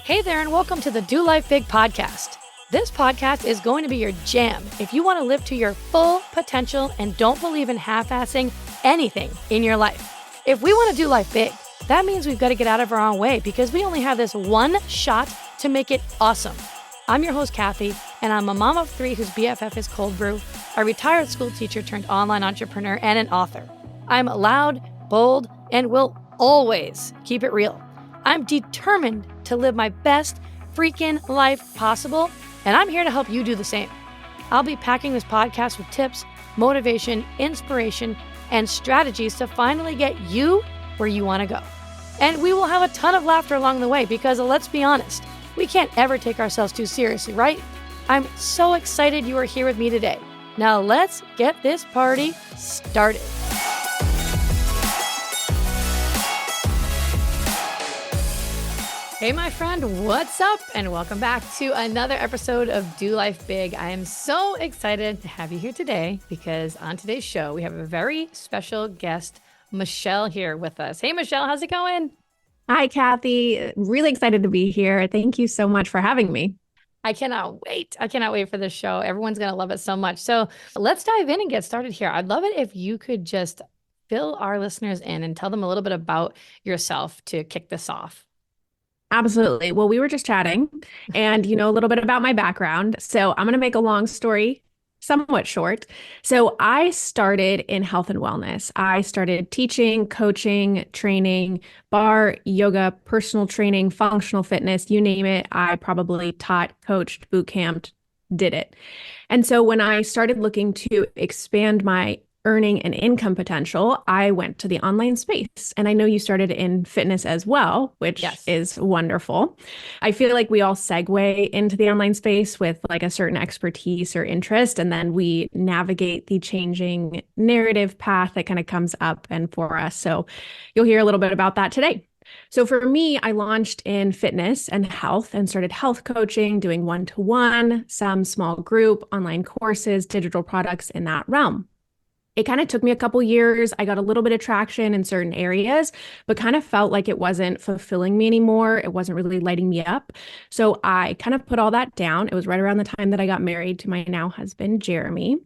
Hey there, and welcome to the Do Life Big podcast. This podcast is going to be your jam if you want to live to your full potential and don't believe in half-assing anything in your life. If we want to do life big, that means we've got to get out of our own way because we only have this one shot to make it awesome. I'm your host, Kathy, and I'm a mom of three whose BFF is cold brew, a retired school teacher turned online entrepreneur, and an author. I'm loud, bold, and will always keep it real. I'm determined to live my best freaking life possible, and I'm here to help you do the same. I'll be packing this podcast with tips, motivation, inspiration, and strategies to finally get you where you want to go. And we will have a ton of laughter along the way because, let's be honest, we can't ever take ourselves too seriously, right? I'm so excited you are here with me today. Now let's get this party started. Hey, my friend, what's up? And welcome back to another episode of Do Life Big. I am so excited to have you here today because on today's show, we have a very special guest, Michelle, here with us. Hey, Michelle, how's it going? Hi, Kathy. Really excited to be here. Thank you so much for having me. I cannot wait. I cannot wait for this show. Everyone's going to love it so much. So let's dive in and get started here. I'd love it if you could just fill our listeners in and tell them a little bit about yourself to kick this off. Absolutely. Well, we were just chatting and a little bit about my background. So I'm going to make a long story somewhat short. So I started in health and wellness. I started teaching, coaching, training, bar, yoga, personal training, functional fitness, you name it. I probably taught, coached, boot camped, did it. And so when I started looking to expand my earning and income potential, I went to the online space. And I know you started in fitness as well, which is wonderful. I feel like we all segue into the online space with like a certain expertise or interest, and then we navigate the changing narrative path that kind of comes up and for us. So you'll hear a little bit about that today. So for me, I launched in fitness and health and started health coaching, doing one-to-one, some small group, online courses, digital products in that realm. It kind of took me a couple years. I got a little bit of traction in certain areas, but kind of felt like it wasn't fulfilling me anymore. It wasn't really lighting me up. So I kind of put all that down. It was right around the time that I got married to my now husband, Jeremy,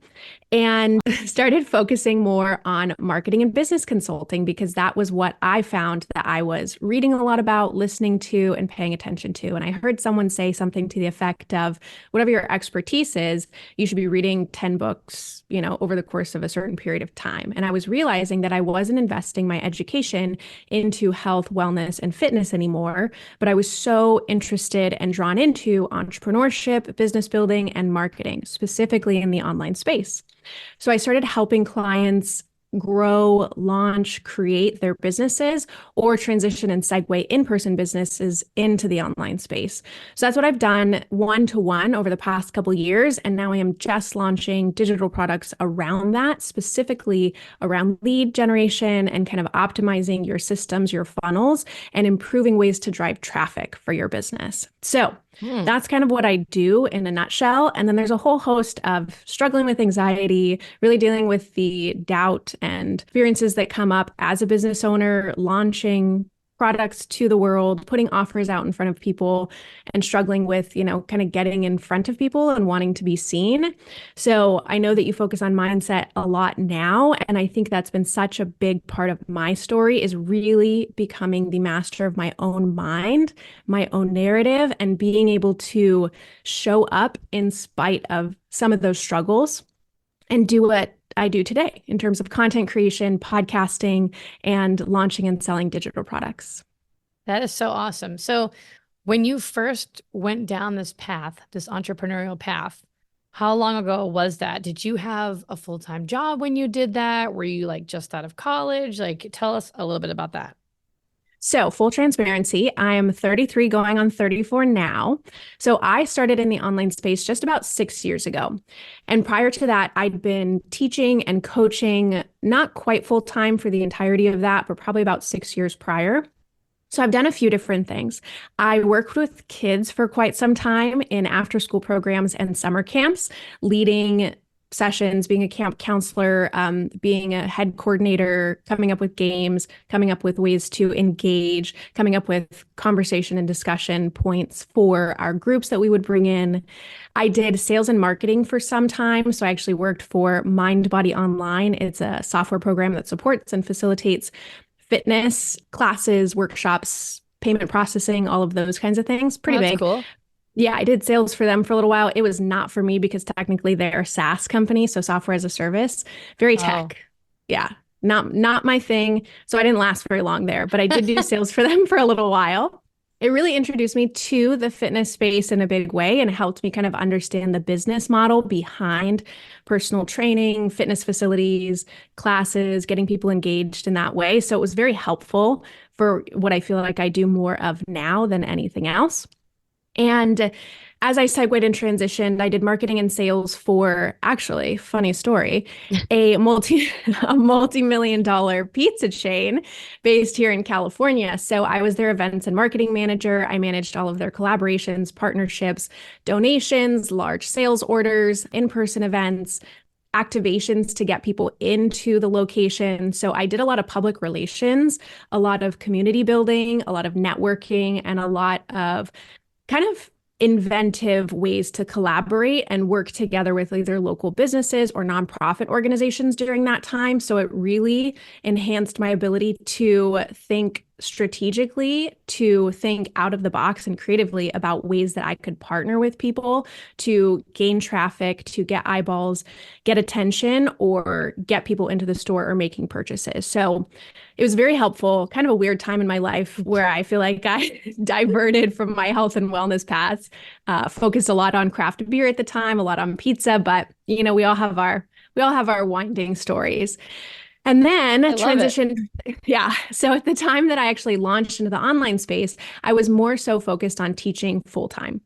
and started focusing more on marketing and business consulting because that was what I found that I was reading a lot about, listening to, and paying attention to. And I heard someone say something to the effect of, whatever your expertise is, you should be reading 10 books, over the course of a certain period of time. And I was realizing that I wasn't investing my education into health, wellness, and fitness anymore, but I was so interested and drawn into entrepreneurship, business building, and marketing, specifically in the online space. So I started helping clients grow, launch, create their businesses, or transition and segue in-person businesses into the online space. So that's what I've done one-to-one over the past couple of years. And now I am just launching digital products around that, specifically around lead generation and kind of optimizing your systems, your funnels, and improving ways to drive traffic for your business. So that's kind of what I do in a nutshell. And then there's a whole host of struggling with anxiety, really dealing with the doubt and experiences that come up as a business owner, launching products to the world, putting offers out in front of people, and struggling with, kind of getting in front of people and wanting to be seen. So I know that you focus on mindset a lot now. And I think that's been such a big part of my story, is really becoming the master of my own mind, my own narrative, and being able to show up in spite of some of those struggles and do what I do today in terms of content creation, podcasting, and launching and selling digital products. That is so awesome. So when you first went down this path, this entrepreneurial path, how long ago was that? Did you have a full-time job when you did that? Were you just out of college? Tell us a little bit about that. So full transparency, I am 33 going on 34 now. So I started in the online space just about 6 years ago. And prior to that, I'd been teaching and coaching, not quite full time for the entirety of that, but probably about 6 years prior. So I've done a few different things. I worked with kids for quite some time in after school programs and summer camps, leading sessions, being a camp counselor, being a head coordinator, coming up with games, coming up with ways to engage, coming up with conversation and discussion points for our groups that we would bring in. I did sales and marketing for some time. So I actually worked for Mind Body Online. It's a software program that supports and facilitates fitness classes, workshops, payment processing, all of those kinds of things. Oh, Pretty that's big. cool. Yeah, I did sales for them for a little while. It was not for me because technically they're a SaaS company, so software as a service, very Oh, tech. Yeah, not my thing. So I didn't last very long there, but I did do sales for them for a little while. It really introduced me to the fitness space in a big way and helped me kind of understand the business model behind personal training, fitness facilities, classes, getting people engaged in that way. So it was very helpful for what I feel like I do more of now than anything else. And as I segued and transitioned, I did marketing and sales for actually, funny story, a multi a multi-million dollar pizza chain based here in California. So I was their events and marketing manager. I managed all of their collaborations, partnerships, donations, large sales orders, in-person events, activations to get people into the location. So I did a lot of public relations, a lot of community building, a lot of networking, and a lot of kind of inventive ways to collaborate and work together with either local businesses or nonprofit organizations during that time. So it really enhanced my ability to think strategically, to think out of the box and creatively about ways that I could partner with people to gain traffic, to get eyeballs, get attention, or get people into the store or making purchases. So it was very helpful, kind of a weird time in my life where I feel like I diverted from my health and wellness paths, focused a lot on craft beer at the time, a lot on pizza, but we all have our winding stories. And then I love it. transitioned. Yeah. So at the time that I actually launched into the online space, I was more so focused on teaching full time.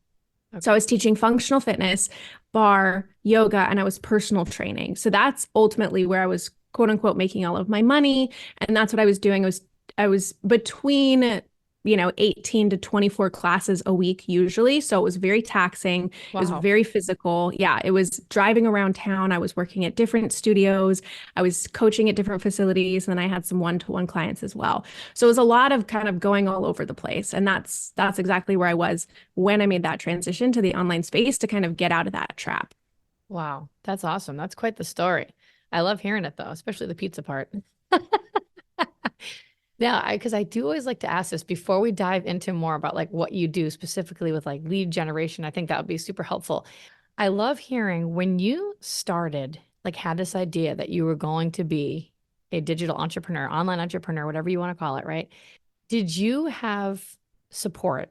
So I Okay. was teaching functional fitness, bar, yoga, and I was personal training. So that's ultimately where I was quote unquote making all of my money. And that's what I was doing. I was between 18 to 24 classes a week usually. So it was very taxing. It was Wow. very physical. Yeah, it was driving around town. I was working at different studios. I was coaching at different facilities, and then I had some one-to-one clients as well. So it was a lot of kind of going all over the place. And that's exactly where I was when I made that transition to the online space to kind of get out of that trap. Wow. That's awesome. That's quite the story. I love hearing it though, especially the pizza part. Yeah, because I do always like to ask this before we dive into more about like what you do specifically with like lead generation. I think that would be super helpful. I love hearing when you started, like had this idea that you were going to be a digital entrepreneur, online entrepreneur, whatever you want to call it, right? Did you have support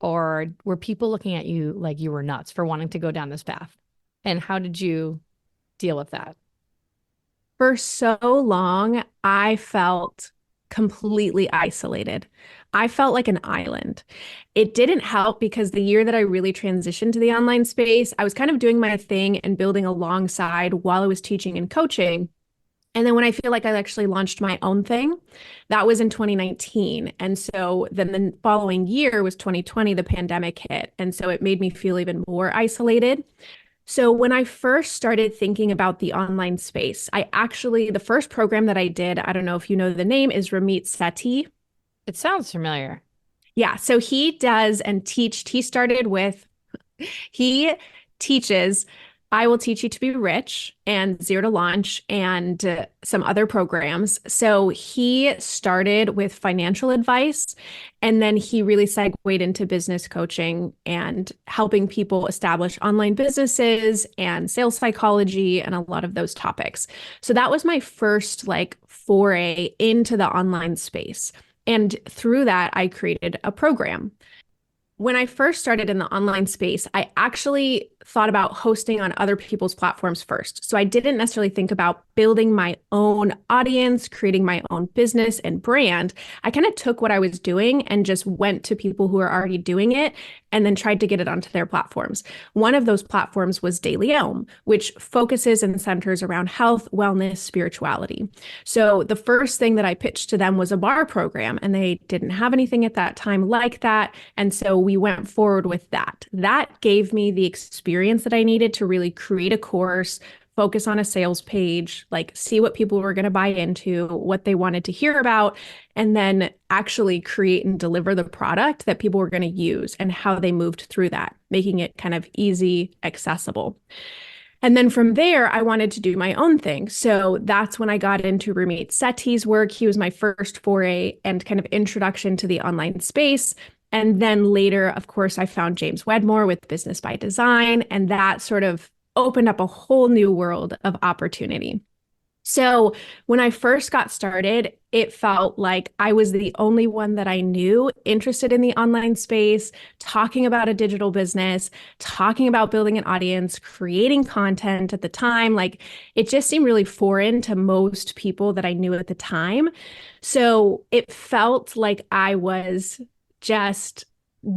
or were people looking at you like you were nuts for wanting to go down this path? And how did you deal with that? For so long, I felt completely isolated. I felt like an island. It didn't help because the year that I really transitioned to the online space, I was kind of doing my thing and building alongside while I was teaching and coaching. And then when I feel like I actually launched my own thing, that was in 2019. And so then the following year was 2020, the pandemic hit. And so it made me feel even more isolated. So when I first started thinking about the online space, the first program that I did, I don't know if you know the name, is Ramit Sethi. It sounds familiar. Yeah, so he started with he teaches I Will Teach You to Be Rich and Zero to Launch and some other programs. So he started with financial advice and then he really segued into business coaching and helping people establish online businesses and sales psychology and a lot of those topics. So that was my first like foray into the online space. And through that, I created a program. When I first started in the online space, I actually thought about hosting on other people's platforms first. So I didn't necessarily think about building my own audience, creating my own business and brand. I kind of took what I was doing and just went to people who are already doing it and then tried to get it onto their platforms. One of those platforms was Daily Elm, which focuses and centers around health, wellness, spirituality. So the first thing that I pitched to them was a bar program, and they didn't have anything at that time like that. And so we went forward with that. That gave me the experience that I needed to really create a course, focus on a sales page, like see what people were going to buy into, what they wanted to hear about, and then actually create and deliver the product that people were going to use and how they moved through that, making it kind of easy, accessible. And then from there, I wanted to do my own thing. So that's when I got into Ramit Sethi's work. He was my first foray and kind of introduction to the online space. And then later, of course, I found James Wedmore with Business by Design, and that sort of opened up a whole new world of opportunity. So when I first got started, it felt like I was the only one that I knew interested in the online space, talking about a digital business, talking about building an audience, creating content at the time. Like it just seemed really foreign to most people that I knew at the time. So it felt like I was just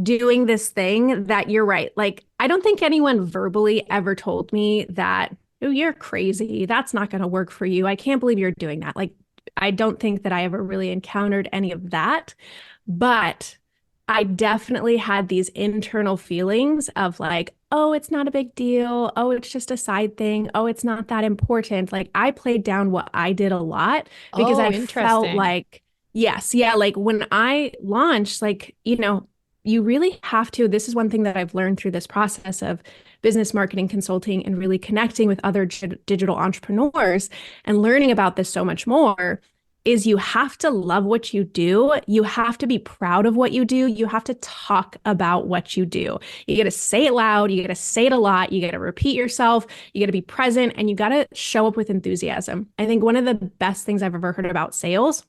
doing this thing that you're right. Like, I don't think anyone verbally ever told me that, oh, you're crazy. That's not going to work for you. I can't believe you're doing that. Like, I don't think that I ever really encountered any of that. But I definitely had these internal feelings of like, oh, it's not a big deal. Oh, it's just a side thing. Oh, it's not that important. Like, I played down what I did a lot because Oh, I felt interesting. like, yes, yeah, like when I launched, like, you really have to. This is one thing that I've learned through this process of business marketing consulting and really connecting with other digital entrepreneurs and learning about this so much more is you have to love what you do. You have to be proud of what you do. You have to talk about what you do. You got to say it loud. You got to say it a lot. You got to repeat yourself. You got to be present and you got to show up with enthusiasm. I think one of the best things I've ever heard about sales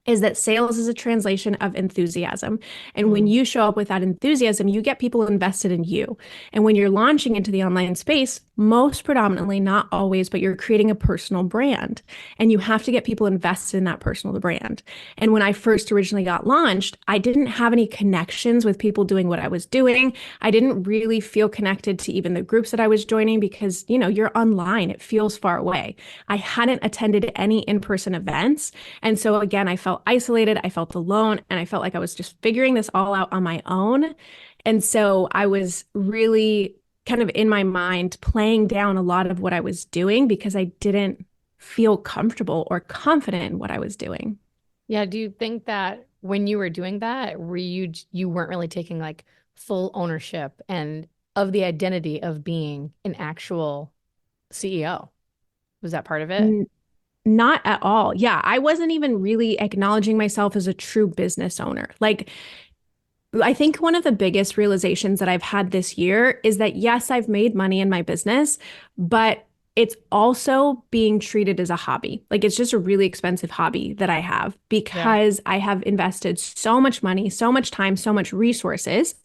is that sales is a translation of enthusiasm. And when Mm. you show up with that enthusiasm, you get people invested in you. And when you're launching into the online space, most predominantly, not always, but you're creating a personal brand. And you have to get people invested in that personal brand. And when I first originally got launched, I didn't have any connections with people doing what I was doing. I didn't really feel connected to even the groups that I was joining because, you're online, it feels far away. I hadn't attended any in-person events. And so again, I felt isolated, I felt alone, and I felt like I was just figuring this all out on my own. And so I was really kind of in my mind playing down a lot of what I was doing because I didn't feel comfortable or confident in what I was doing. Yeah, do you think that when you were doing that, you weren't really taking like full ownership and of the identity of being an actual CEO? Was that part of it? N- Not at all. Yeah, I wasn't even really acknowledging myself as a true business owner. Like, I think one of the biggest realizations that I've had this year is that yes, I've made money in my business, but it's also being treated as a hobby. Like it's just a really expensive hobby that I have Yeah. because I have invested so much money, so much time, so much resources,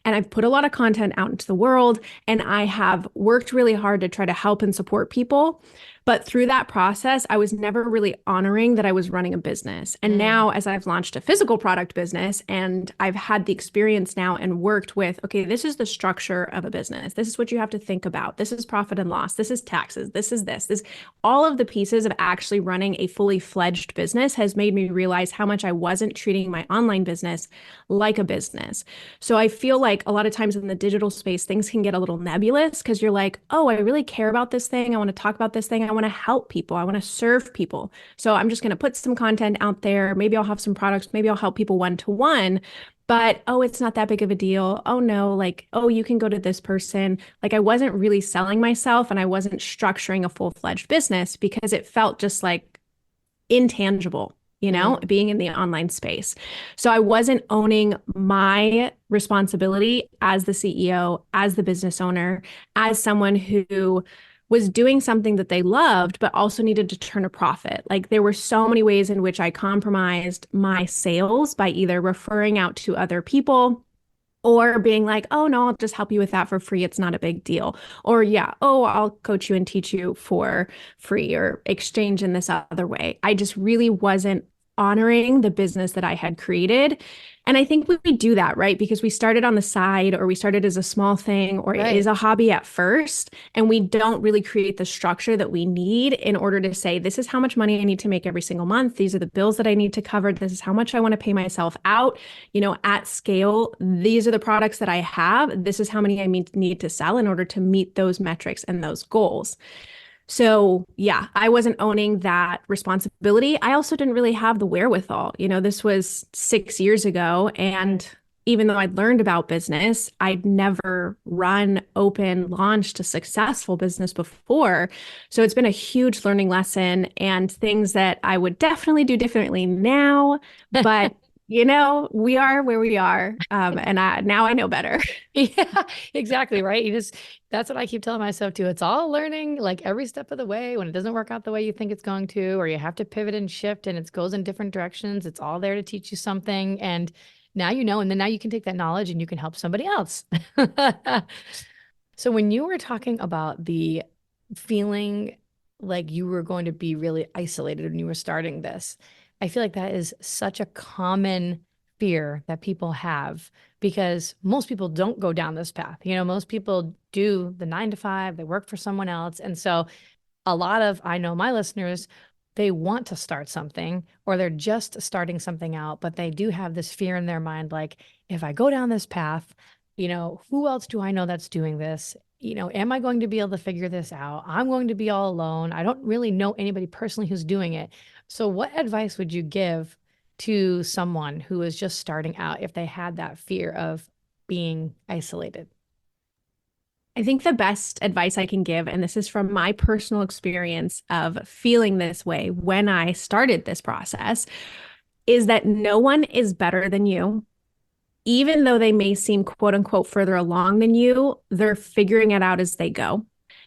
and I've put a lot of content out into the world and I have worked really hard to try to help and support people. But through that process, I was never really honoring that I was running a business. And Mm. now, as I've launched a physical product business and I've had the experience now and worked with, okay, this is the structure of a business. This is what you have to think about. This is profit and loss. This is taxes. This is this. All of the pieces of actually running a fully fledged business has made me realize how much I wasn't treating my online business like a business. So I feel like a lot of times in the digital space, things can get a little nebulous because you're like, oh, I really care about this thing. I want to talk about this thing. I want to help people. I want to serve people. So I'm just going to put some content out there. Maybe I'll have some products. Maybe I'll help people one to one. But oh, it's not that big of a deal. Oh no, like, oh, you can go to this person. Like I wasn't really selling myself and I wasn't structuring a full-fledged business because it felt just like intangible, Mm. being in the online space. So I wasn't owning my responsibility as the CEO, as the business owner, as someone who was doing something that they loved, but also needed to turn a profit. Like there were so many ways in which I compromised my sales by either referring out to other people or being like, oh, no, I'll just help you with that for free. It's not a big deal. Or, yeah, oh, I'll coach you and teach you for free or exchange in this other way. I just really wasn't honoring the business that I had created. And I think we do that, right? Because we started on the side or we started as a small thing or it is Right. a hobby at first. And we don't really create the structure that we need in order to say, this is how much money I need to make every single month. These are the bills that I need to cover. This is how much I want to pay myself out, at scale. These are the products that I have. This is how many I need to sell in order to meet those metrics and those goals. So, yeah, I wasn't owning that responsibility. I also didn't really have the wherewithal. This was 6 years ago. Right. And even though I'd learned about business, I'd never run, open, launched a successful business before. So it's been a huge learning lesson and things that I would definitely do differently now. But, we are where we are. And now I know better. Yeah, exactly. Right. That's what I keep telling myself too. It's all learning, like every step of the way. When it doesn't work out the way you think it's going to, or you have to pivot and shift and it goes in different directions, it's all there to teach you something. And now you know, and then now you can take that knowledge and you can help somebody else. So when you were talking about the feeling like you were going to be really isolated when you were starting this, I feel like that is such a common fear that people have because most people don't go down this path. Most people do the 9 to 5, they work for someone else. And so I know my listeners, they want to start something or they're just starting something out, but they do have this fear in their mind like, if I go down this path, who else do I know that's doing this? Am I going to be able to figure this out? I'm going to be all alone. I don't really know anybody personally who's doing it. So, what advice would you give to someone who is just starting out if they had that fear of being isolated? I think the best advice I can give, and this is from my personal experience of feeling this way when I started this process, is that no one is better than you. Even though they may seem quote unquote further along than you, they're figuring it out as they go.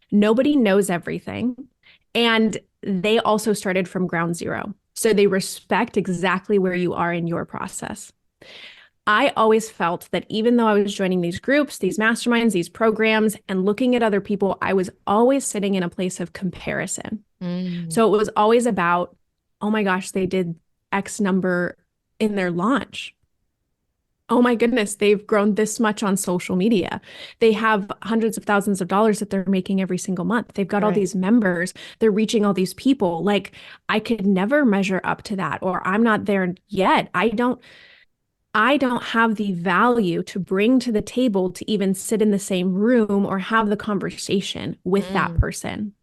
Nobody knows everything. And they also started from ground zero. So they respect exactly where you are in your process. I always felt that even though I was joining these groups, these masterminds, these programs, and looking at other people, I was always sitting in a place of comparison. Mm, So it was always about, oh my gosh, they did X number in their launch. Oh my goodness, they've grown this much on social media. They have hundreds of thousands of dollars that they're making every single month. They've got all right. these members. They're reaching all these people. Like I could never measure up to that, or I'm not there yet. I don't have the value to bring to the table to even sit in the same room or have the conversation with that Mm, person.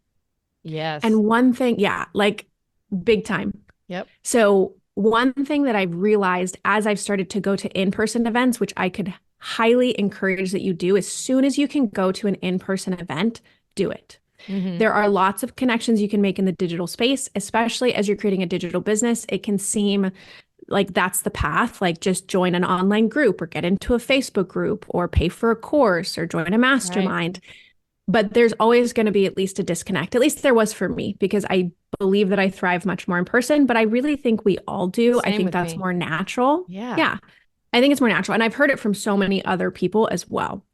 yes. And one thing, yeah, like big time. Yep. So, one thing that I've realized as I've started to go to in-person events, which I could highly encourage that you do, as soon as you can go to an in-person event, do it. Hmm. There are lots of connections you can make in the digital space, especially as you're creating a digital business. It can seem like that's the path, like just join an online group or get into a Facebook group or pay for a course or join a Right. mastermind. But there's always going to be at least a disconnect. At least there was for me, because I believe that I thrive much more in person, but I really think we all do. I Same think with that's me. more natural. Yeah. Yeah, I think it's more natural. And I've heard it from so many other people as well.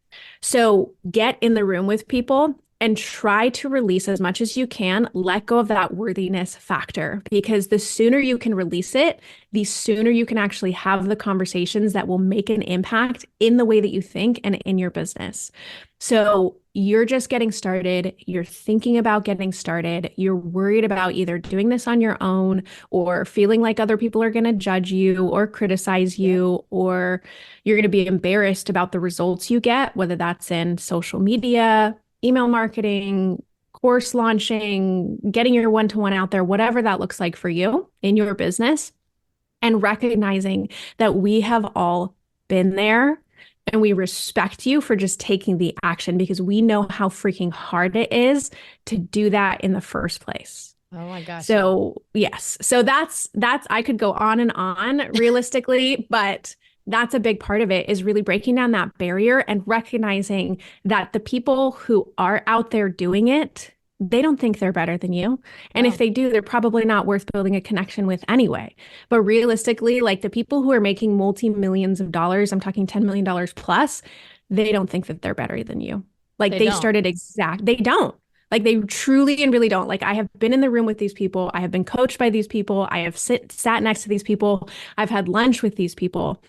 So get in the room with people and try to release as much as you can. Let go of that worthiness factor, because the sooner you can release it, the sooner you can actually have the conversations that will make an impact in the way that you think and in your business. So you're just getting started. You're thinking about getting started. You're worried about either doing this on your own or feeling like other people are going to judge you or criticize Yep. you, or you're going to be embarrassed about the results you get, whether that's in social media, email marketing, course launching, getting your one-to-one out there, whatever that looks like for you in your business, and recognizing that we have all been there and we respect you for just taking the action, because we know how freaking hard it is to do that in the first place. Oh my gosh. Yeah. So, yes. So that's I could go on and on realistically, but that's a big part of it, is really breaking down that barrier and recognizing that the people who are out there doing it, they don't think they're better than you. And if No, they do, they're probably not worth building a connection with anyway. But realistically, like the people who are making multi-millions of dollars, I'm talking $10 million plus, they don't think that they're better than you. Like they they don't. started they don't. Like they truly and really don't. Like I have been in the room with these people. I have been coached by these people. I have sat next to these people. I've had lunch with these people.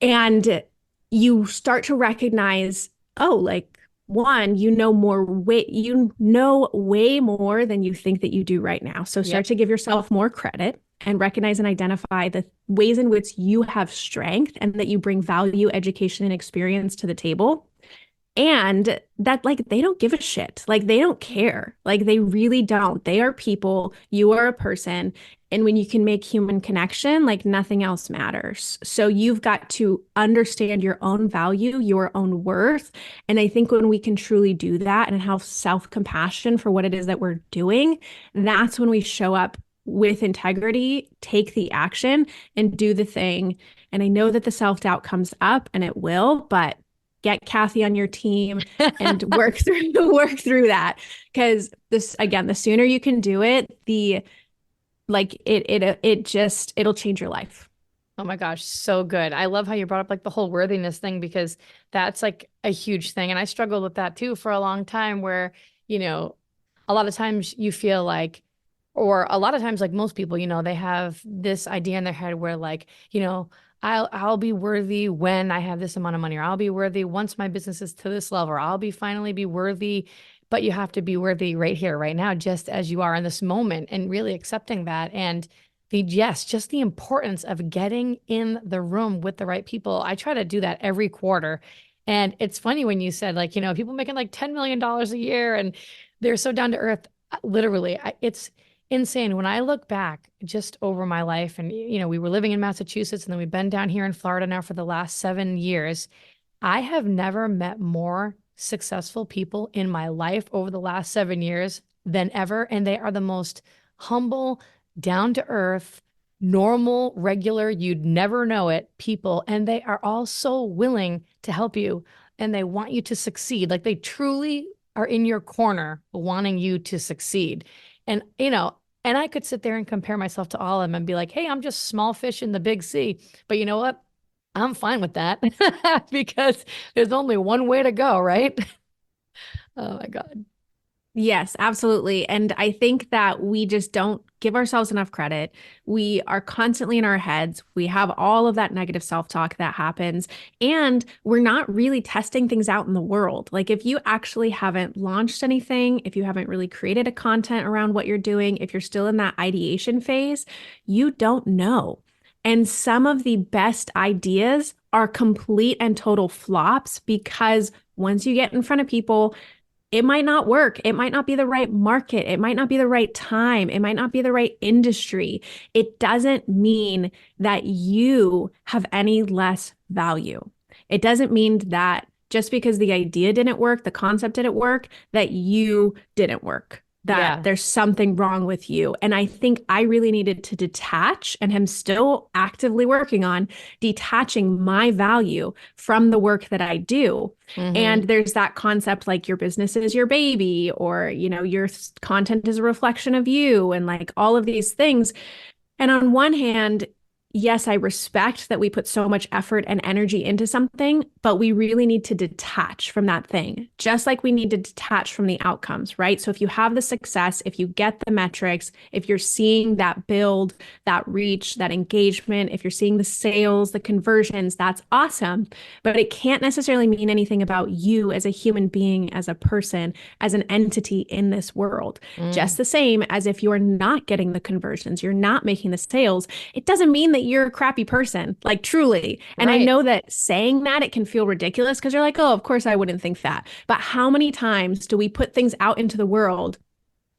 And you start to recognize, oh, like one, you know way more than you think that you do right now. So start Yep. to give yourself more credit and recognize and identify the ways in which you have strength and that you bring value, education, and experience to the table. And that, like, they don't give a shit. Like, they don't care. Like, they really don't. They are people. You are a person. And when you can make human connection, like, nothing else matters. So you've got to understand your own value, your own worth. And I think when we can truly do that and have self-compassion for what it is that we're doing, that's when we show up with integrity, take the action, and do the thing. And I know that the self-doubt comes up, and it will, but get Kathy on your team and work through that. Because this, again, the sooner you can do it, the like it just it'll change your life. Oh my gosh, so good. I love how you brought up like the whole worthiness thing because that's like a huge thing. And I struggled with that too for a long time where, you know, a lot of times you feel like, or a lot of times, like most people, they have this idea in their head where like, I'll be worthy when I have this amount of money, or I'll be worthy once my business is to this level, or I'll be finally be worthy. But you have to be worthy right here, right now, just as you are in this moment, and really accepting that. And yes, just the importance of getting in the room with the right people. I try to do that every quarter. And it's funny when you said like, people making like $10 million a year and they're so down to earth. Literally, it's insane. When I look back just over my life and, we were living in Massachusetts and then we've been down here in Florida now for the last 7 years. I have never met more successful people in my life over the last 7 years than ever. And they are the most humble, down to earth, normal, regular, you'd never know it people. And they are all so willing to help you and they want you to succeed. Like they truly are in your corner wanting you to succeed. And, and I could sit there and compare myself to all of them and be like, hey, I'm just small fish in the big sea. But you know what? I'm fine with that because there's only one way to go, right? Oh my God. Yes, absolutely. And I think that we just don't give ourselves enough credit. We are constantly in our heads. We have all of that negative self-talk that happens, and we're not really testing things out in the world. Like if you actually haven't launched anything, if you haven't really created a content around what you're doing, if you're still in that ideation phase, you don't know. And some of the best ideas are complete and total flops because once you get in front of people, it might not work. It might not be the right market. It might not be the right time. It might not be the right industry. It doesn't mean that you have any less value. It doesn't mean that just because the idea didn't work, the concept didn't work, that you didn't work, that there's something wrong with you. And I think I really needed to detach, and I'm still actively working on detaching my value from the work that I do. Mm-hmm. And there's that concept like your business is your baby, or, your content is a reflection of you, and like all of these things. And on one hand, yes, I respect that we put so much effort and energy into something, but we really need to detach from that thing, just like we need to detach from the outcomes, right? So if you have the success, if you get the metrics, if you're seeing that build, that reach, that engagement, if you're seeing the sales, the conversions, that's awesome. But it can't necessarily mean anything about you as a human being, as a person, as an entity in this world. Just the same as if you're not getting the conversions, you're not making the sales, it doesn't mean that you're a crappy person, like truly. And right. I know that saying that, it can feel ridiculous because you're like, oh, of course I wouldn't think that. But how many times do we put things out into the world?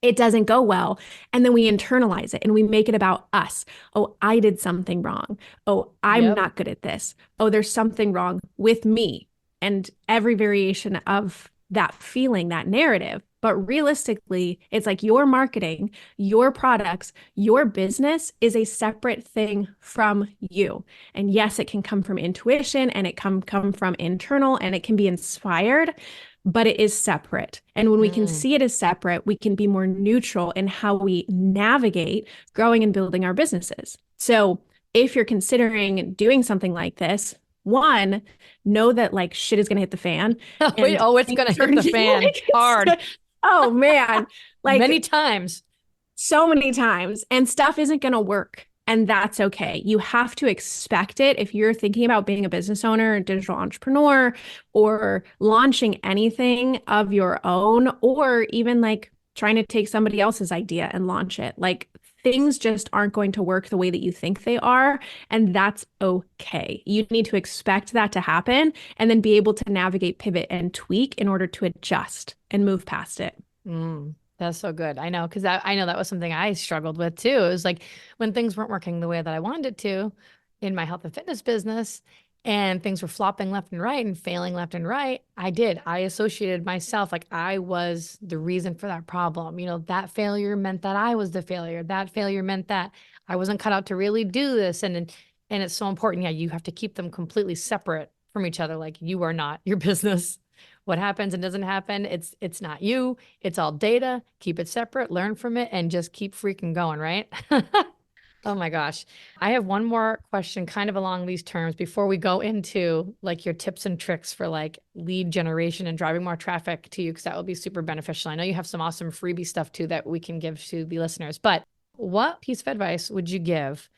It doesn't go well. And then we internalize it and we make it about us. Oh, I did something wrong. Oh, I'm not good at this. Oh, there's something wrong with me. And every variation of that feeling, that narrative. But realistically, it's like your marketing, your products, your business is a separate thing from you. And yes, it can come from intuition and it can come from internal and it can be inspired, but it is separate. And when we can see it as separate, we can be more neutral in how we navigate growing and building our businesses. So if you're considering doing something like this, one, know that like shit is going to hit the fan. It's going to hit the fan hard. Oh man, like many times, so many times, and stuff isn't going to work. And that's okay. You have to expect it. If you're thinking about being a business owner, a digital entrepreneur, or launching anything of your own, or even like trying to take somebody else's idea and launch it, like things just aren't going to work the way that you think they are. And that's okay. You need to expect that to happen and then be able to navigate, pivot, and tweak in order to adjust and move past it. That's so good. I know, because I know that was something I struggled with too. It was like when things weren't working the way that I wanted it to in my health and fitness business, and things were flopping left and right and failing left and right. I associated myself like I was the reason for that problem. That failure meant that I was the failure. That failure meant that I wasn't cut out to really do this. And it's so important. Yeah, you have to keep them completely separate from each other. Like you are not your business. What happens and doesn't happen, it's not you. It's all data. Keep it separate, learn from it, and just keep freaking going, right? Oh my gosh. I have one more question kind of along these terms before we go into like your tips and tricks for like lead generation and driving more traffic to you, because that will be super beneficial. I know you have some awesome freebie stuff too that we can give to the listeners, but what piece of advice would you give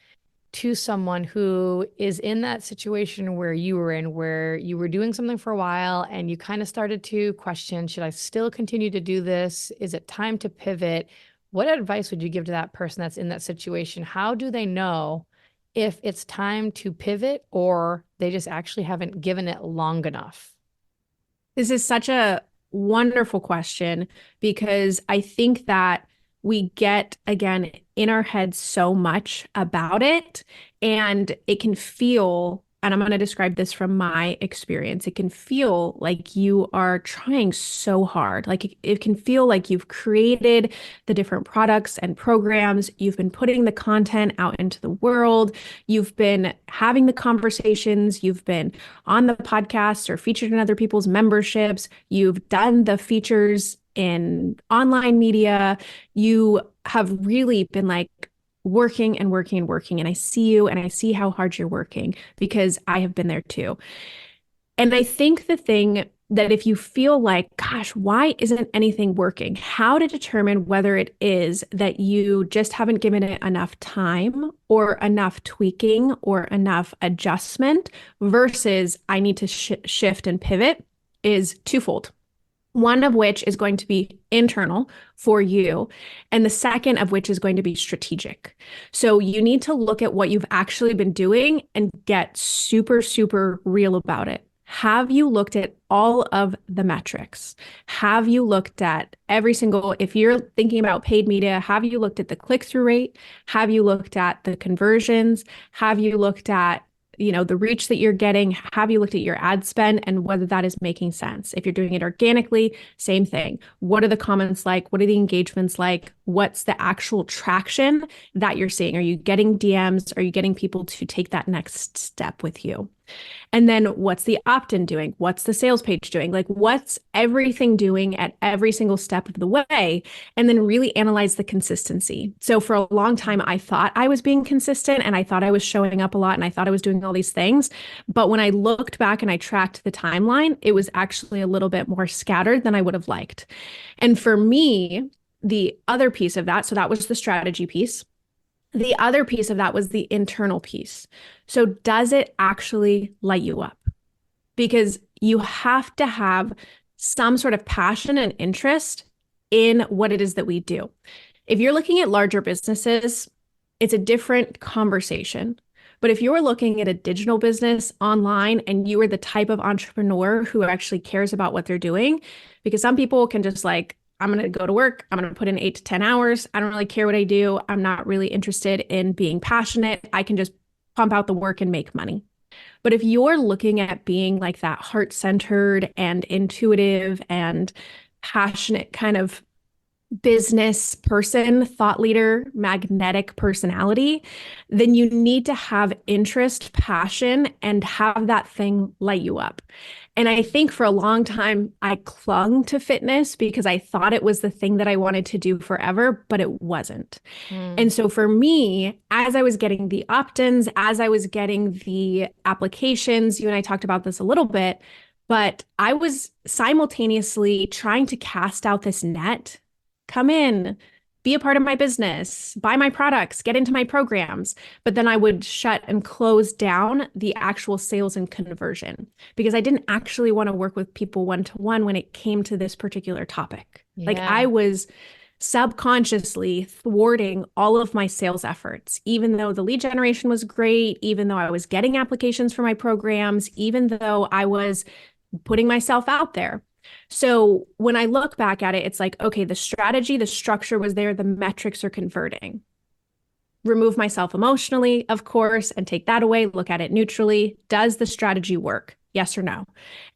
to someone who is in that situation where you were in, where you were doing something for a while and you kind of started to question, should I still continue to do this? Is it time to pivot? What advice would you give to that person that's in that situation? How do they know if it's time to pivot or they just actually haven't given it long enough? This is such a wonderful question because I think that we get, again, in our heads so much about it, and it can feel, and I'm going to describe this from my experience, it can feel like you are trying so hard. Like it can feel like you've created the different products and programs, you've been putting the content out into the world, you've been having the conversations, you've been on the podcast or featured in other people's memberships, you've done the features in online media, you have really been like working and working and working. And I see you and I see how hard you're working because I have been there too. And I think the thing that if you feel like, gosh, why isn't anything working? How to determine whether it is that you just haven't given it enough time or enough tweaking or enough adjustment versus I need to shift and pivot is twofold. One of which is going to be internal for you, and the second of which is going to be strategic. So you need to look at what you've actually been doing and get super, super real about it. Have you looked at all of the metrics? Have you looked at every single, if you're thinking about paid media, have you looked at the click-through rate? Have you looked at the conversions? Have you looked at the reach that you're getting? Have you looked at your ad spend and whether that is making sense? If you're doing it organically, same thing. What are the comments like? What are the engagements like? What's the actual traction that you're seeing? Are you getting DMs? Are you getting people to take that next step with you? And then what's the opt-in doing? What's the sales page doing? Like what's everything doing at every single step of the way? And then really analyze the consistency. So for a long time, I thought I was being consistent and I thought I was showing up a lot and I thought I was doing all these things. But when I looked back and I tracked the timeline, it was actually a little bit more scattered than I would have liked. And for me, the other piece of that, so that was the strategy piece. The other piece of that was the internal piece. So does it actually light you up? Because you have to have some sort of passion and interest in what it is that we do. If you're looking at larger businesses, it's a different conversation. But if you're looking at a digital business online and you are the type of entrepreneur who actually cares about what they're doing, because some people can just like, I'm going to go to work. I'm going to put in 8 to 10 hours. I don't really care what I do. I'm not really interested in being passionate. I can just pump out the work and make money. But if you're looking at being like that heart-centered and intuitive and passionate kind of business person, thought leader, magnetic personality, then you need to have interest, passion, and have that thing light you up. And I think for a long time, I clung to fitness because I thought it was the thing that I wanted to do forever, but it wasn't. And so for me, as I was getting the opt-ins, as I was getting the applications, you and I talked about this a little bit, but I was simultaneously trying to cast out this net. Come in, be a part of my business, buy my products, get into my programs. But then I would shut and close down the actual sales and conversion because I didn't actually want to work with people one-to-one when it came to this particular topic. Yeah. Like I was subconsciously thwarting all of my sales efforts, even though the lead generation was great, even though I was getting applications for my programs, even though I was putting myself out there. So when I look back at it, it's like, okay, the strategy, the structure was there, the metrics are converting. Remove myself emotionally, of course, and take that away, look at it neutrally. Does the strategy work? Yes or no?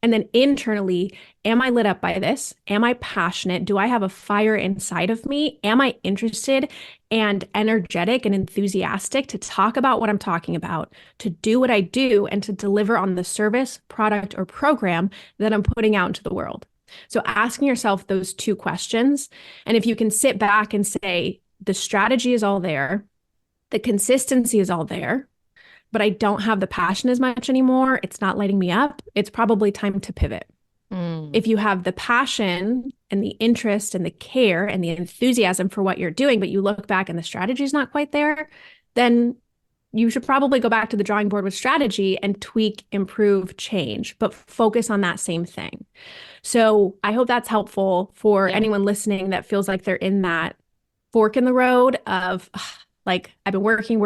And then internally, am I lit up by this? Am I passionate? Do I have a fire inside of me? Am I interested and energetic and enthusiastic to talk about what I'm talking about, to do what I do, and to deliver on the service, product, or program that I'm putting out into the world? So asking yourself those two questions. And if you can sit back and say, the strategy is all there, the consistency is all there, but I don't have the passion as much anymore. It's not lighting me up. It's probably time to pivot. If you have the passion and the interest and the care and the enthusiasm for what you're doing, but you look back and the strategy is not quite there, then you should probably go back to the drawing board with strategy and tweak, improve, change, but focus on that same thing. So I hope that's helpful for anyone listening that feels like they're in that fork in the road of, like, I've been working.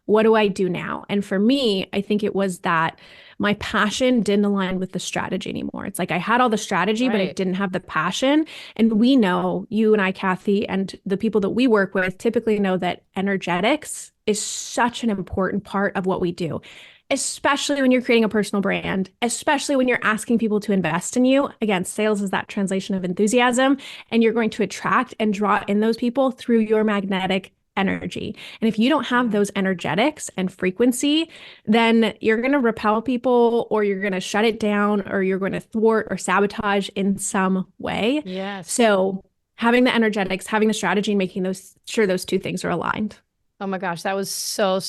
What do I do now? And for me, I think it was that my passion didn't align with the strategy anymore. It's like I had all the strategy, but I didn't have the passion. And we know, you and I, Kathy, and the people that we work with typically know that energetics is such an important part of what we do, especially when you're creating a personal brand, especially when you're asking people to invest in you. Again, sales is that translation of enthusiasm, and you're going to attract and draw in those people through your magnetic energy. And if you don't have those energetics and frequency, then you're going to repel people, or you're going to shut it down, or you're going to thwart or sabotage in some way. Yes. So having the energetics, having the strategy, and making sure those two things are aligned. Oh my gosh, that was so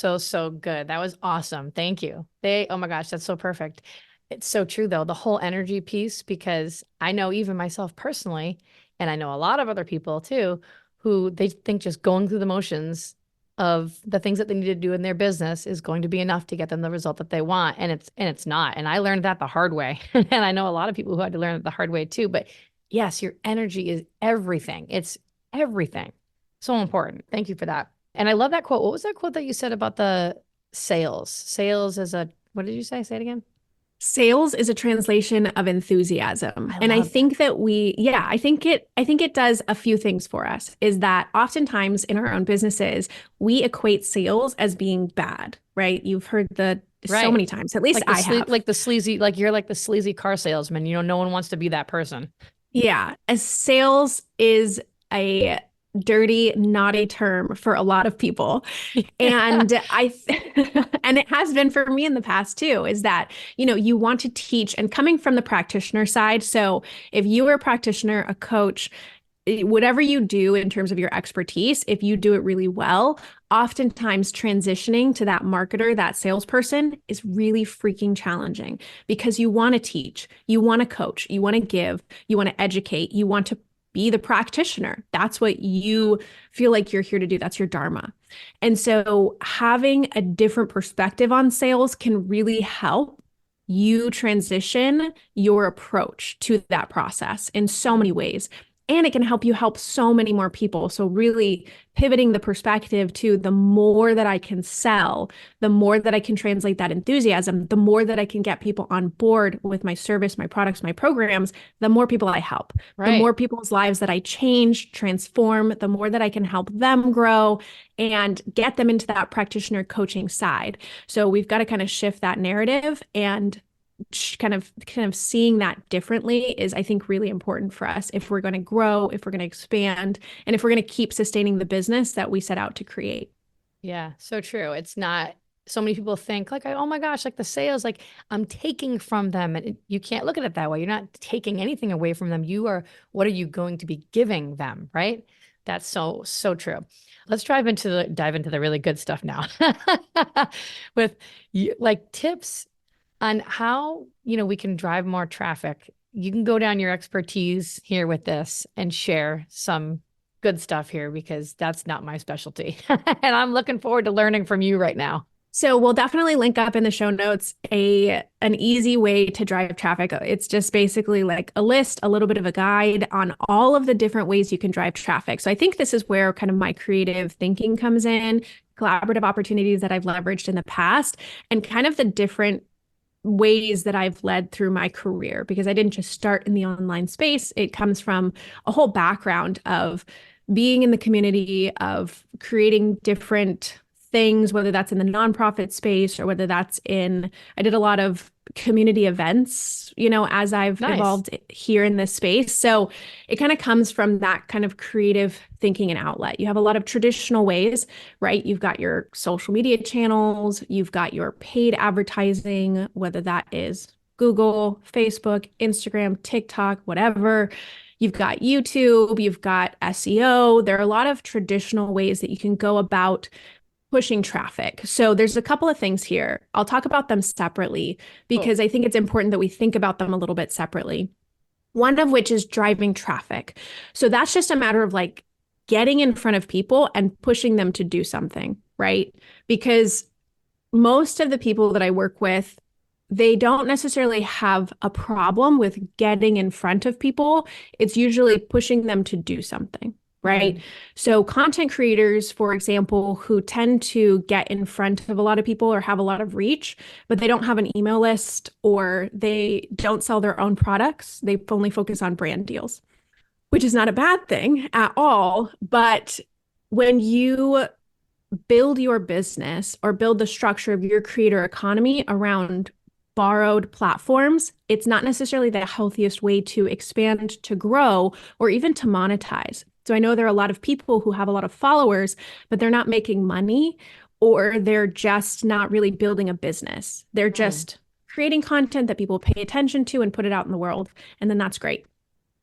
good. That was awesome. Thank you. Oh my gosh, that's so perfect. It's so true though, the whole energy piece, because I know even myself personally, and I know a lot of other people too, who they think just going through the motions of the things that they need to do in their business is going to be enough to get them the result that they want. And it's not. And I learned that the hard way. And I know a lot of people who had to learn it the hard way too. But yes, your energy is everything. It's everything. So important. Thank you for that. And I love that quote. What was that quote that you said about the sales? Sales is what did you say? Say it again. Sales is a translation of enthusiasm. And I think that I think it does a few things for us, is that oftentimes in our own businesses, we equate sales as being bad, right? You've heard so many times, at least like I have. Like the sleazy, like you're like the sleazy car salesman. You know, no one wants to be that person. Yeah. As sales is a dirty, naughty term for a lot of people. And and it has been for me in the past too, is that, you want to teach, and coming from the practitioner side. So if you are a practitioner, a coach, whatever you do in terms of your expertise, if you do it really well, oftentimes transitioning to that marketer, that salesperson is really freaking challenging, because you want to teach, you want to coach, you want to give, you want to educate, you want to be the practitioner. That's what you feel like you're here to do. That's your dharma. And so having a different perspective on sales can really help you transition your approach to that process in so many ways. And it can help you help so many more people. So really pivoting the perspective to, the more that I can sell, the more that I can translate that enthusiasm, the more that I can get people on board with my service, my products, my programs, the more people I help, the more people's lives that I change, transform, the more that I can help them grow and get them into that practitioner coaching side. So we've got to kind of shift that narrative, and kind of seeing that differently is, I think, really important for us if we're going to grow, if we're going to expand, and if we're going to keep sustaining the business that we set out to create. Yeah, so true. It's not, so many people think like, oh my gosh, like the sales, like I'm taking from them, and you can't look at it that way. You're not taking anything away from them. What are you going to be giving them? Right? That's so true. Let's dive into the really good stuff now with like tips on how, we can drive more traffic. You can go down your expertise here with this and share some good stuff here, because that's not my specialty. And I'm looking forward to learning from you right now. So we'll definitely link up in the show notes an easy way to drive traffic. It's just basically like a list, a little bit of a guide on all of the different ways you can drive traffic. So I think this is where kind of my creative thinking comes in, collaborative opportunities that I've leveraged in the past, and kind of the different ways that I've led through my career, because I didn't just start in the online space. It comes from a whole background of being in the community, of creating different things, whether that's in the nonprofit space or whether that's in, I did a lot of community events, as I've Nice. evolved here in this space. So it kind of comes from that kind of creative thinking and outlet. You have a lot of traditional ways, right? You've got your social media channels, you've got your paid advertising, whether that is Google, Facebook, Instagram, TikTok, whatever. You've got YouTube, you've got SEO. There are a lot of traditional ways that you can go about pushing traffic. So there's a couple of things here. I'll talk about them separately because I think it's important that we think about them a little bit separately. One of which is driving traffic. So that's just a matter of like getting in front of people and pushing them to do something, right? Because most of the people that I work with, they don't necessarily have a problem with getting in front of people. It's usually pushing them to do something, right? So content creators, for example, who tend to get in front of a lot of people or have a lot of reach, but they don't have an email list or they don't sell their own products. They only focus on brand deals, which is not a bad thing at all. But when you build your business or build the structure of your creator economy around borrowed platforms, it's not necessarily the healthiest way to expand, to grow, or even to monetize. So I know there are a lot of people who have a lot of followers, but they're not making money, or they're just not really building a business. They're just creating content that people pay attention to and put it out in the world. And then that's great.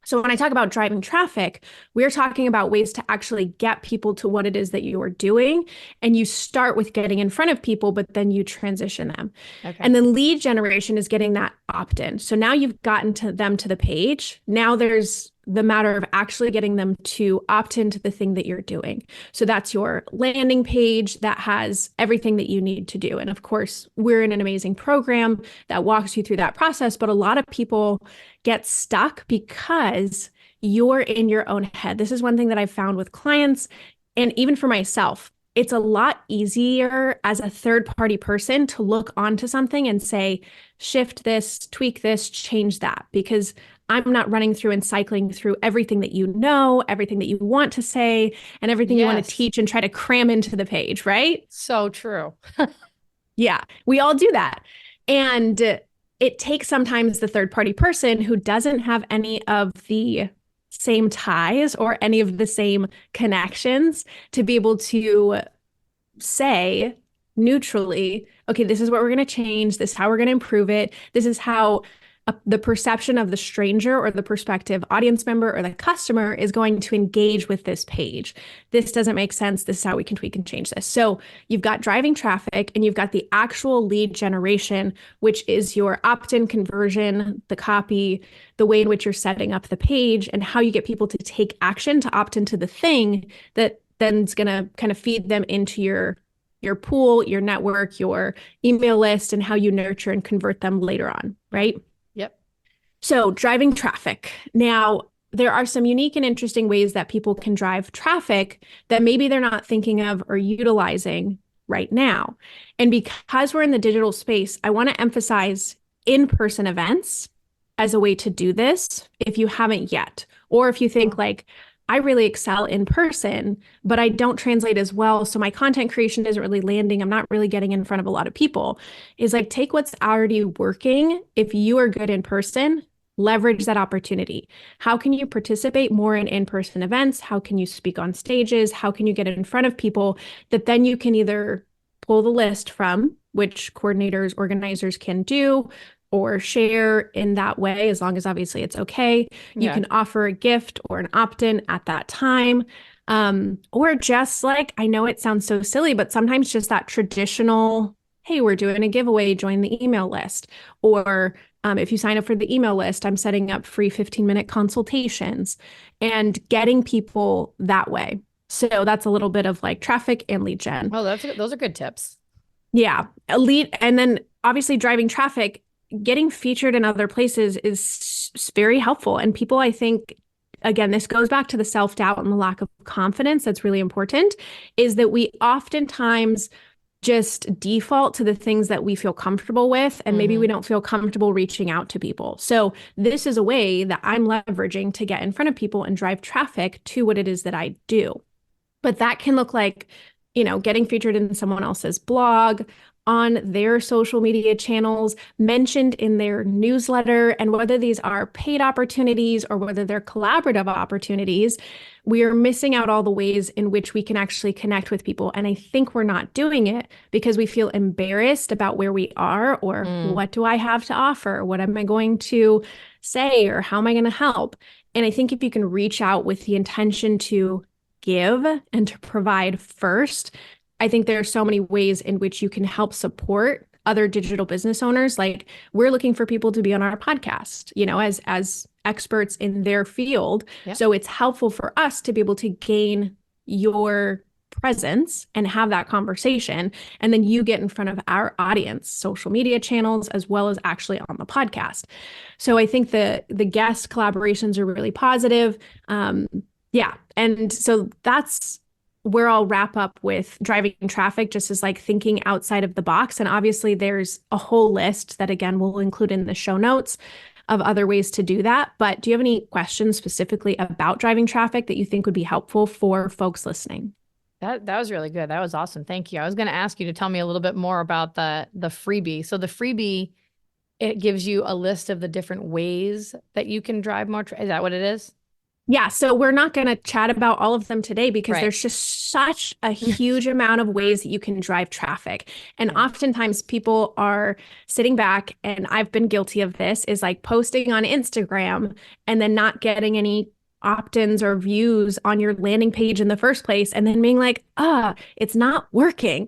So when I talk about driving traffic, we're talking about ways to actually get people to what it is that you are doing. And you start with getting in front of people, but then you transition them. Okay. And then lead generation is getting that opt-in. So now you've gotten to them to the page. Now there's the matter of actually getting them to opt into the thing that you're doing. So that's your landing page that has everything that you need to do. And of course, we're in an amazing program that walks you through that process. But a lot of people get stuck because you're in your own head. This is one thing that I've found with clients and even for myself. It's a lot easier as a third-party person to look onto something and say, shift this, tweak this, change that, because I'm not running through and cycling through everything that you know, everything that you want to say, and everything you want to teach and try to cram into the page, right? So true. Yeah, we all do that. And it takes sometimes the third-party person who doesn't have any of the same ties or any of the same connections to be able to say neutrally, okay, this is what we're going to change. This is how we're going to improve it. This is how the perception of the stranger or the prospective audience member or the customer is going to engage with this page. This doesn't make sense. This is how we can tweak and change this. So you've got driving traffic and you've got the actual lead generation, which is your opt-in conversion, the copy, the way in which you're setting up the page, and how you get people to take action to opt into the thing that then is going to kind of feed them into your pool, your network, your email list, and how you nurture and convert them later on, right? Yep. So driving traffic. Now, there are some unique and interesting ways that people can drive traffic that maybe they're not thinking of or utilizing right now. And because we're in the digital space, I want to emphasize in-person events as a way to do this if you haven't yet. Or if you think like, I really excel in person, but I don't translate as well. So my content creation isn't really landing. I'm not really getting in front of a lot of people. Is like, take what's already working. If you are good in person, leverage that opportunity. How can you participate more in in-person events? How can you speak on stages? How can you get in front of people that then you can either pull the list from, which coordinators, organizers can do, or share in that way, as long as obviously it's okay. You can offer a gift or an opt-in at that time. Or just like, I know it sounds so silly, but sometimes just that traditional, hey, we're doing a giveaway, join the email list. Or if you sign up for the email list, I'm setting up free 15-minute consultations and getting people that way. So that's a little bit of like traffic and lead gen. Oh, those are good tips. Yeah. Elite. And then obviously driving traffic, getting featured in other places is very helpful. And people, I think, again, this goes back to the self-doubt and the lack of confidence that's really important, is that we oftentimes just default to the things that we feel comfortable with, and maybe we don't feel comfortable reaching out to people. So this is a way that I'm leveraging to get in front of people and drive traffic to what it is that I do. But that can look like, getting featured in someone else's blog, on their social media channels, mentioned in their newsletter. And whether these are paid opportunities or whether they're collaborative opportunities, we are missing out all the ways in which we can actually connect with people. And I think we're not doing it because we feel embarrassed about where we are, or what do I have to offer? What am I going to say? Or how am I going to help? And I think if you can reach out with the intention to give and to provide first, I think there are so many ways in which you can help support other digital business owners. Like, we're looking for people to be on our podcast, as experts in their field. Yep. So it's helpful for us to be able to gain your presence and have that conversation. And then you get in front of our audience, social media channels, as well as actually on the podcast. So I think the guest collaborations are really positive. Yeah. And so that's where I'll wrap up with driving traffic, just as like thinking outside of the box. And obviously there's a whole list that, again, we'll include in the show notes of other ways to do that. But do you have any questions specifically about driving traffic that you think would be helpful for folks listening? That was really good. That was awesome. Thank you. I was going to ask you to tell me a little bit more about the freebie. So the freebie, it gives you a list of the different ways that you can drive more. Is that what it is? Yeah, so we're not going to chat about all of them today because Right. there's just such a huge amount of ways that you can drive traffic. And oftentimes people are sitting back, and I've been guilty of this, is like posting on Instagram and then not getting any opt-ins or views on your landing page in the first place, and then being like, it's not working.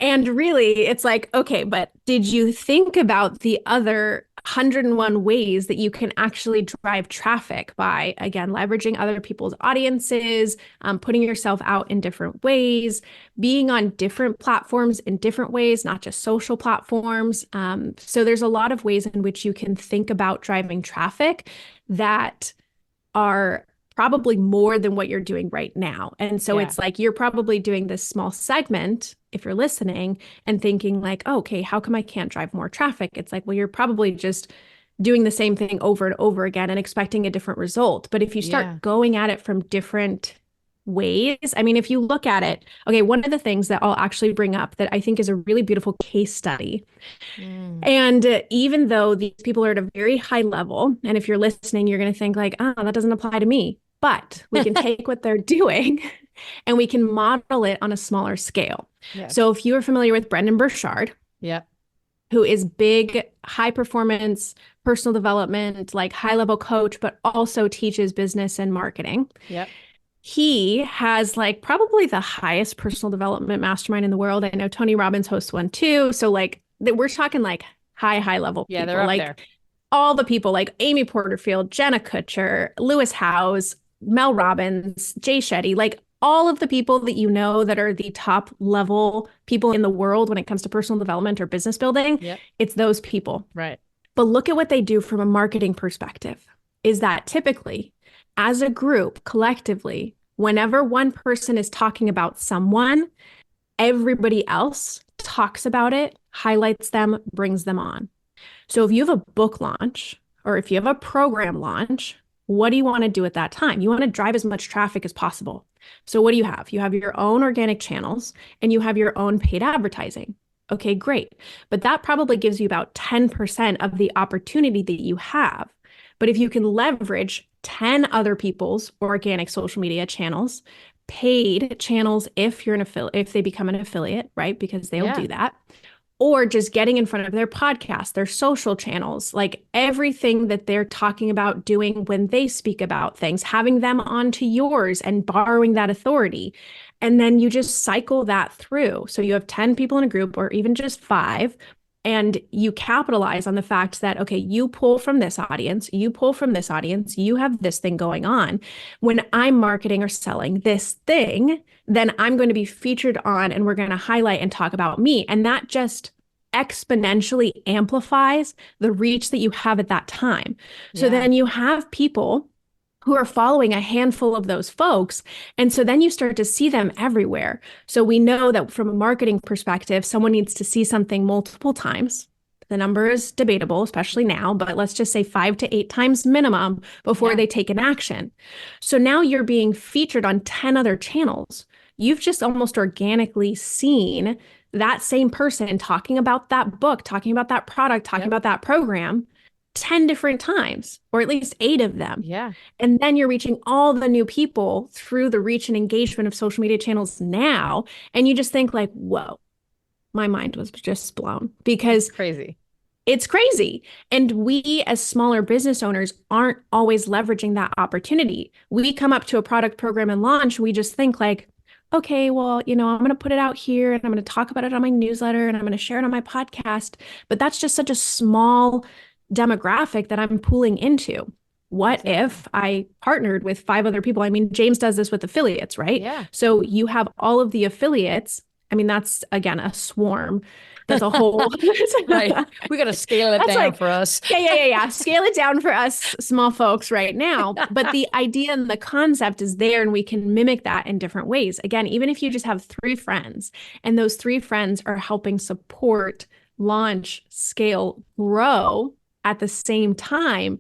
And really, it's like, okay, but did you think about the other 101 ways that you can actually drive traffic by, again, leveraging other people's audiences, putting yourself out in different ways, being on different platforms in different ways, not just social platforms. So there's a lot of ways in which you can think about driving traffic that are probably more than what you're doing right now. And so it's like you're probably doing this small segment, if you're listening, and thinking like, oh, okay, how come I can't drive more traffic? It's like, well, you're probably just doing the same thing over and over again and expecting a different result. But if you start going at it from different ways, I mean, if you look at it, okay, one of the things that I'll actually bring up that I think is a really beautiful case study. And even though these people are at a very high level, and if you're listening, you're going to think like, that doesn't apply to me. But we can take what they're doing and we can model it on a smaller scale. Yes. So if you are familiar with Brendan Burchard, who is big, high performance, personal development, like high level coach, but also teaches business and marketing. He has like probably the highest personal development mastermind in the world. I know Tony Robbins hosts one too. So like we're talking like high level people. They're up like there. All the people like Amy Porterfield, Jenna Kutcher, Lewis Howes, Mel Robbins, Jay Shetty, like all of the people that you know that are the top level people in the world when it comes to personal development or business building. It's those people. Right. But look at what they do from a marketing perspective, is that typically as a group, collectively, whenever one person is talking about someone, everybody else talks about it, highlights them, brings them on. So if you have a book launch or if you have a program launch, what do you want to do at that time? You want to drive as much traffic as possible. So what do you have? You have your own organic channels and you have your own paid advertising. Okay, great. But that probably gives you about 10% of the opportunity that you have. But if you can leverage 10 other people's organic social media channels, paid channels, if you're an affiliate, if they become an affiliate, right? Because they'll do that. Or just getting in front of their podcast, their social channels, like everything that they're talking about doing when they speak about things, having them onto yours and borrowing that authority. And then you just cycle that through. So you have 10 people in a group or even just 5, And you capitalize on the fact that, okay, you pull from this audience, you pull from this audience, you have this thing going on. When I'm marketing or selling this thing, then I'm going to be featured on and we're going to highlight and talk about me. And that just exponentially amplifies the reach that you have at that time. So Yeah. then you have people who are following a handful of those folks. And so then you start to see them everywhere. So we know that from a marketing perspective, someone needs to see something multiple times. The number is debatable, especially now, but let's just say 5 to 8 times minimum before Yeah. they take an action. So now you're being featured on 10 other channels. You've just almost organically seen that same person talking about that book, talking about that product, talking about that program 10 different times, or at least 8 of them. Yeah. And then you're reaching all the new people through the reach and engagement of social media channels now. And you just think like, whoa, my mind was just blown because Crazy. it's crazy. And we as smaller business owners aren't always leveraging that opportunity. We come up to a product program and launch, we just think like, okay, well, I'm going to put it out here and I'm going to talk about it on my newsletter and I'm going to share it on my podcast. But that's just such a small demographic that I'm pulling into. What if I partnered with 5 other people? I mean, James does this with affiliates, right? Yeah. So you have all of the affiliates. I mean, that's again a swarm. That's a whole Right. We got to scale it down for us. Yeah. Scale it down for us small folks right now. But the idea and the concept is there, and we can mimic that in different ways. Again, even if you just have 3 friends and those 3 friends are helping support, launch, scale, grow at the same time,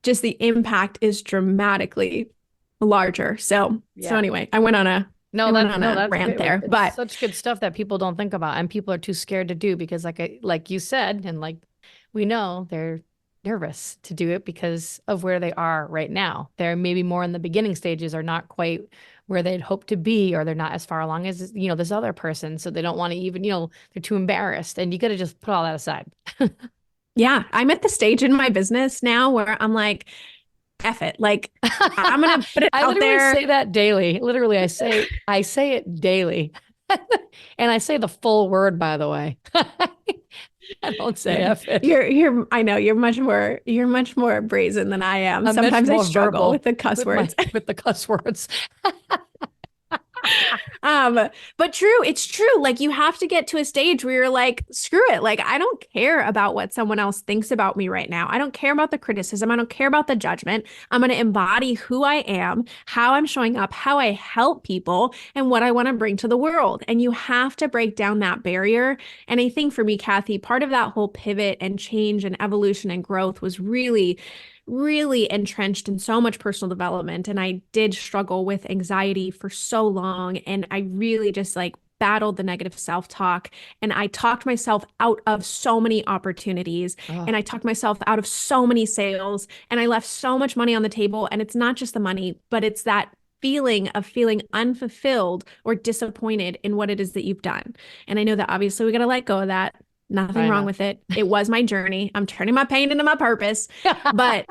just the impact is dramatically larger. So anyway, I went on a rant good. there, It's but such good stuff that people don't think about and people are too scared to do because like you said, and like we know they're nervous to do it because of where they are right now. They're maybe more in the beginning stages or not quite where they'd hope to be, or they're not as far along as, this other person. So they don't want to even, they're too embarrassed, and you got to just put all that aside. yeah, I'm at the stage in my business now where I'm like, F it. Like, I'm going to put it out there. I say that daily. Literally, I say it daily. And I say the full word, by the way. I don't say F it. I know you're much more brazen than I am. I'm Sometimes I struggle with the cuss words. With the cuss words. But it's true. Like, you have to get to a stage where you're like, screw it. Like, I don't care about what someone else thinks about me right now. I don't care about the criticism. I don't care about the judgment. I'm going to embody who I am, how I'm showing up, how I help people, and what I want to bring to the world. And you have to break down that barrier. And I think for me, Kathy, part of that whole pivot and change and evolution and growth was really entrenched in so much personal development. And I did struggle with anxiety for so long. And I really just like battled the negative self-talk. And I talked myself out of so many opportunities. And I talked myself out of so many sales. And I left so much money on the table. And it's not just the money, but it's that feeling of feeling unfulfilled or disappointed in what it is that you've done. And I know that obviously we got to let go of that. Nothing wrong with it. It was my journey. I'm turning my pain into my purpose. But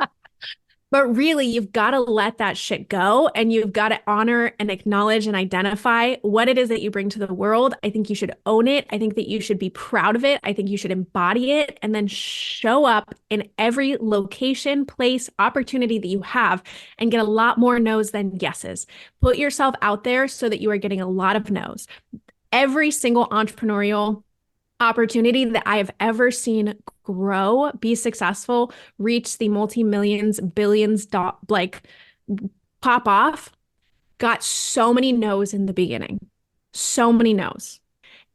really, you've got to let that shit go, and you've got to honor and acknowledge and identify what it is that you bring to the world. I think you should own it. I think that you should be proud of it. I think you should embody it and then show up in every location, place, opportunity that you have and get a lot more no's than yeses. Put yourself out there so that you are getting a lot of no's. Every single entrepreneurial opportunity that I have ever seen grow, be successful, reach the multi-millions, billions, like pop off, got so many no's in the beginning, so many no's.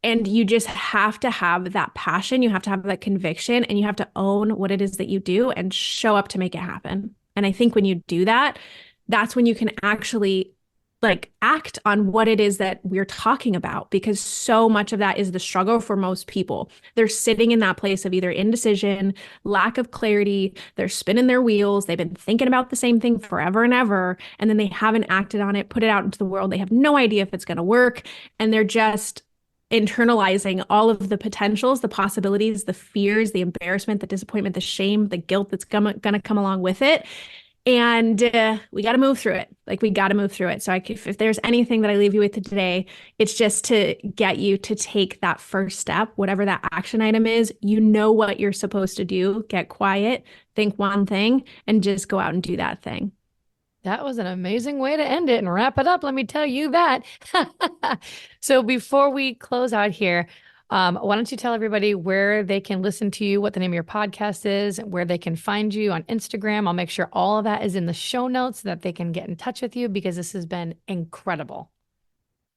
And you just have to have that passion. You have to have that conviction, and you have to own what it is that you do and show up to make it happen. And I think when you do that, that's when you can actually like act on what it is that we're talking about, because so much of that is the struggle for most people. They're sitting in that place of either indecision, lack of clarity, they're spinning their wheels, they've been thinking about the same thing forever and ever, and then they haven't acted on it, put it out into the world. They have no idea if it's going to work, and they're just internalizing all of the potentials, the possibilities, the fears, the embarrassment, the disappointment, the shame, the guilt that's going to come along with it. And we got to move through it. Like we got to move through it. So if there's anything that I leave you with today, it's just to get you to take that first step, whatever that action item is. You know what you're supposed to do. Get quiet, think one thing, and just go out and do that thing. That was an amazing way to end it and wrap it up. Let me tell you that. So before we close out here, why don't you tell everybody where they can listen to you, what the name of your podcast is, where they can find you on Instagram. I'll make sure all of that is in the show notes so that they can get in touch with you, because this has been incredible.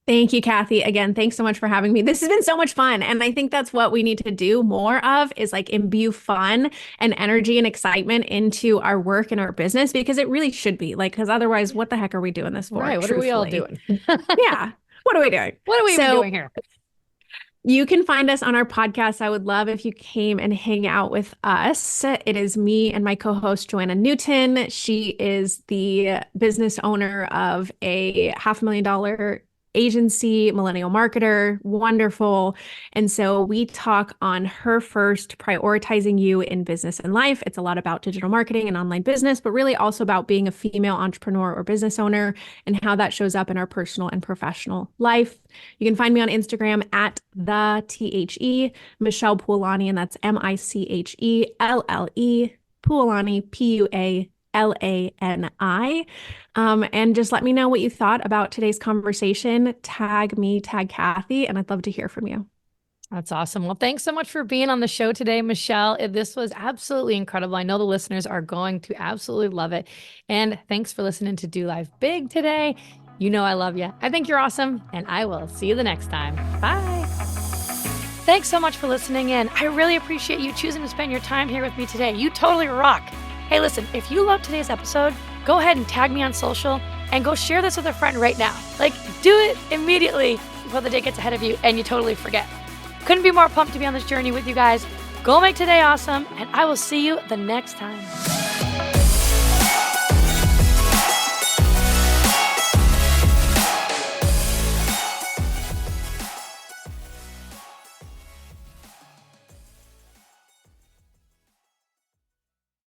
Thank you, Kathy. Again, thanks so much for having me. This has been so much fun. And I think that's what we need to do more of, is like imbue fun and energy and excitement into our work and our business, because it really should be like, because otherwise, what the heck are we doing this for? Right. What are we all doing? Yeah. What are we doing? What are we even doing here? You can find us on our podcast. I would love if you came and hang out with us. It is me and my co-host, Joanna Newton. She is the business owner of a $500,000 agency, millennial marketer, wonderful. And so we talk on her first, prioritizing you in business and life. It's a lot about digital marketing and online business, but really also about being a female entrepreneur or business owner and how that shows up in our personal and professional life. You can find me on Instagram at @THE Michelle Pualani, and that's MICHELLE Pualani, PUALANI. And just let me know what you thought about today's conversation. Tag me, tag Kathy, and I'd love to hear from you. That's awesome. Well, thanks so much for being on the show today, Michelle. This was absolutely incredible. I know the listeners are going to absolutely love it. And thanks for listening to Do Life Big today. You know I love you. I think you're awesome, and I will see you the next time. Bye. Thanks so much for listening in. I really appreciate you choosing to spend your time here with me today. You totally rock. Hey, listen, if you loved today's episode, go ahead and tag me on social and go share this with a friend right now. Like, do it immediately before the day gets ahead of you and you totally forget. Couldn't be more pumped to be on this journey with you guys. Go make today awesome, and I will see you the next time.